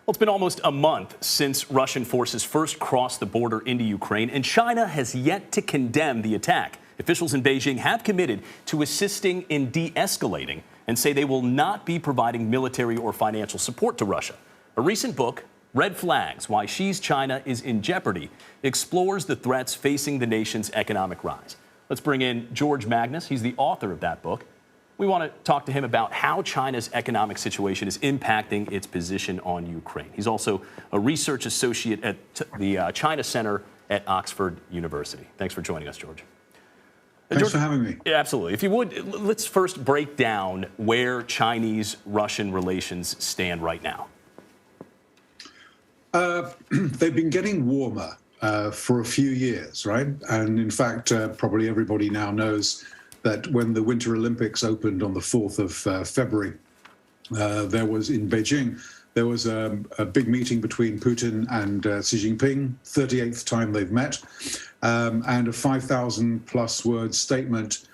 Well, it's been almost a month since Russian forces first crossed the border into Ukraine, and China has yet to condemn the attack. Officials in Beijing have committed to assisting in de-escalating and say they will not be providing military or financial support to Russia. A recent book, Red Flags: Why Xi's China is in Jeopardy, explores the threats facing the nation's economic rise. Let's bring in George Magnus. He's the author of that book. We want to talk to him about how China's economic situation is impacting its position on Ukraine. He's also a research associate at the China Center at Oxford University. Thanks for joining us, George. Thanks for having me. Yeah, absolutely. If you would, let's first break down where Chinese-Russian relations stand right now. They've been getting warmer for a few years, right? And in fact, probably everybody now knows that when the Winter Olympics opened on the 4th of February, there was in Beijing, there was a big meeting between Putin and Xi Jinping, 38th time they've met, and a 5,000 plus word statement,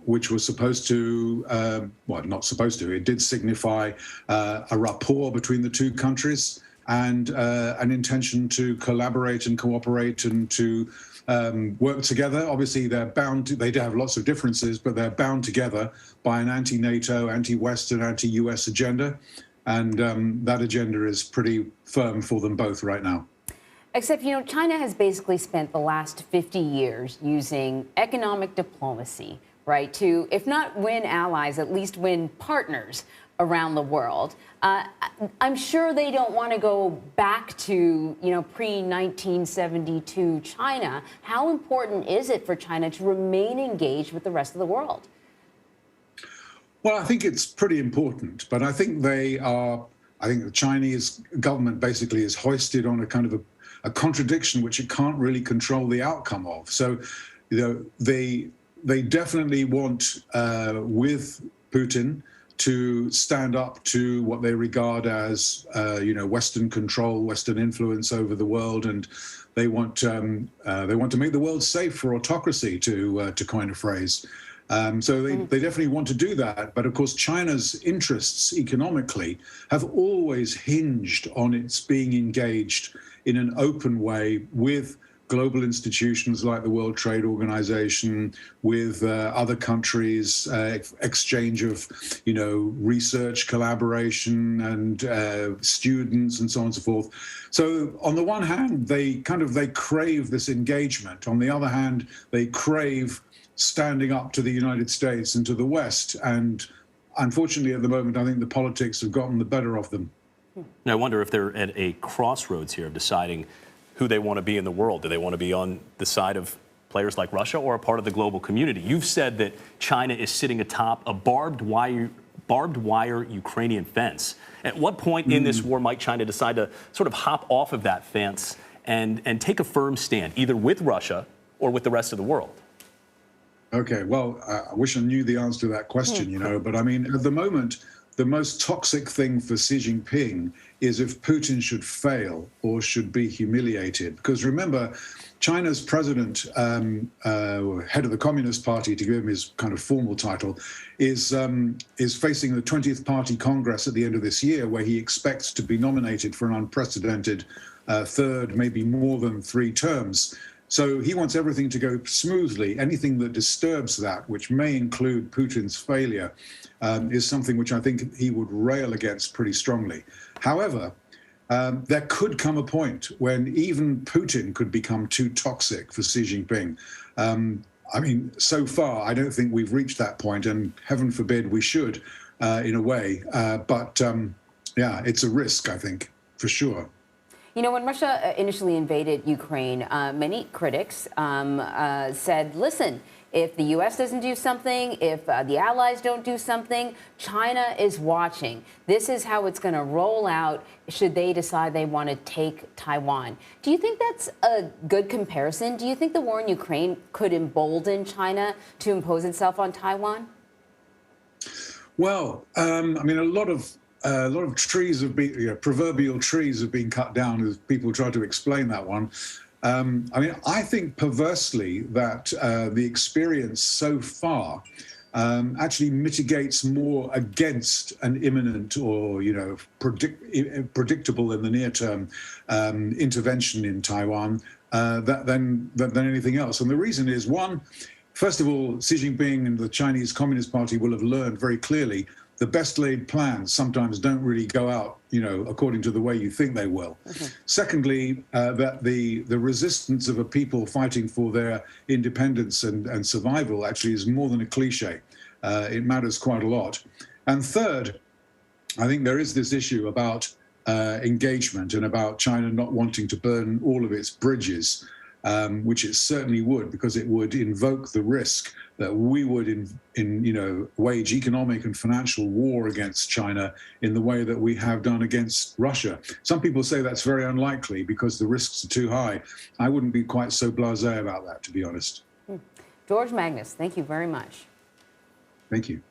which was supposed to, well, not supposed to, it did signify a rapport between the two countries and an intention to collaborate and cooperate and to work together. Obviously, they're bound to, they do have lots of differences, but they're bound together by an anti-NATO, anti-Western, anti-US agenda. And that agenda is pretty firm for them both right now. Except, you know, China has basically spent the last 50 years using economic diplomacy, right, to, if not win allies, at least win partners around the world. I'm sure they don't want to go back to, you know, pre-1972 China. How important is it for China to remain engaged with the rest of the world? Well, I think it's pretty important, but I think I think the Chinese government basically is hoisted on a kind of a contradiction which it can't really control the outcome of. So, you know, they definitely want, with Putin, to stand up to what they regard as, you know, Western control, Western influence over the world, and they want to make the world safe for autocracy, to coin a phrase. So they definitely want to do that. But of course, China's interests economically have always hinged on its being engaged in an open way with global institutions like the World Trade Organization, with other countries, exchange of, you know, research, collaboration, and students, and so on and so forth. So on the one hand, they crave this engagement. On the other hand, they crave standing up to the United States and to the West. And unfortunately, at the moment, I think the politics have gotten the better of them. I wonder if they're at a crossroads here of deciding who they want to be in the world. Do they want to be on the side of players like Russia or a part of the global community? You've said that China is sitting atop a barbed wire Ukrainian fence. At what point in this war might China decide to sort of hop off of that fence and take a firm stand, either with Russia or with the rest of the world? Okay, well, I wish I knew the answer to that question, you know, but I mean, at the moment, the most toxic thing for Xi Jinping is if Putin should fail or should be humiliated. Because remember, China's president, head of the Communist Party, to give him his kind of formal title, is facing the 20th Party Congress at the end of this year, where he expects to be nominated for an unprecedented third, maybe more than 3 terms. So he wants everything to go smoothly. Anything that disturbs that, which may include Putin's failure, is something which I think he would rail against pretty strongly. However, there could come a point when even Putin could become too toxic for Xi Jinping. I mean, so far, I don't think we've reached that point, and heaven forbid we should, in a way. But yeah, it's a risk, I think, for sure. You know, when Russia initially invaded Ukraine, many critics said, listen, if the U.S. doesn't do something, if the allies don't do something, China is watching. This is how it's going to roll out should they decide they want to take Taiwan. Do you think that's a good comparison? Do you think the war in Ukraine could embolden China to impose itself on Taiwan? Well, I mean, a lot of trees have been, you know, proverbial trees have been cut down as people try to explain that one. I mean, I think perversely that the experience so far actually mitigates more against an imminent or, predictable in the near term intervention in Taiwan than anything else. And the reason is, one, first of all, Xi Jinping and the Chinese Communist Party will have learned very clearly the best laid plans sometimes don't really go out, according to the way you think they will. Secondly, that the resistance of a people fighting for their independence and survival actually is more than a cliche. It matters quite a lot. And third, I think there is this issue about engagement and about China not wanting to burn all of its bridges, which it certainly would, because it would invoke the risk that we would wage economic and financial war against China in the way that we have done against Russia. Some people say that's very unlikely because the risks are too high. I wouldn't be quite so blasé about that, to be honest. George Magnus, thank you very much. Thank you.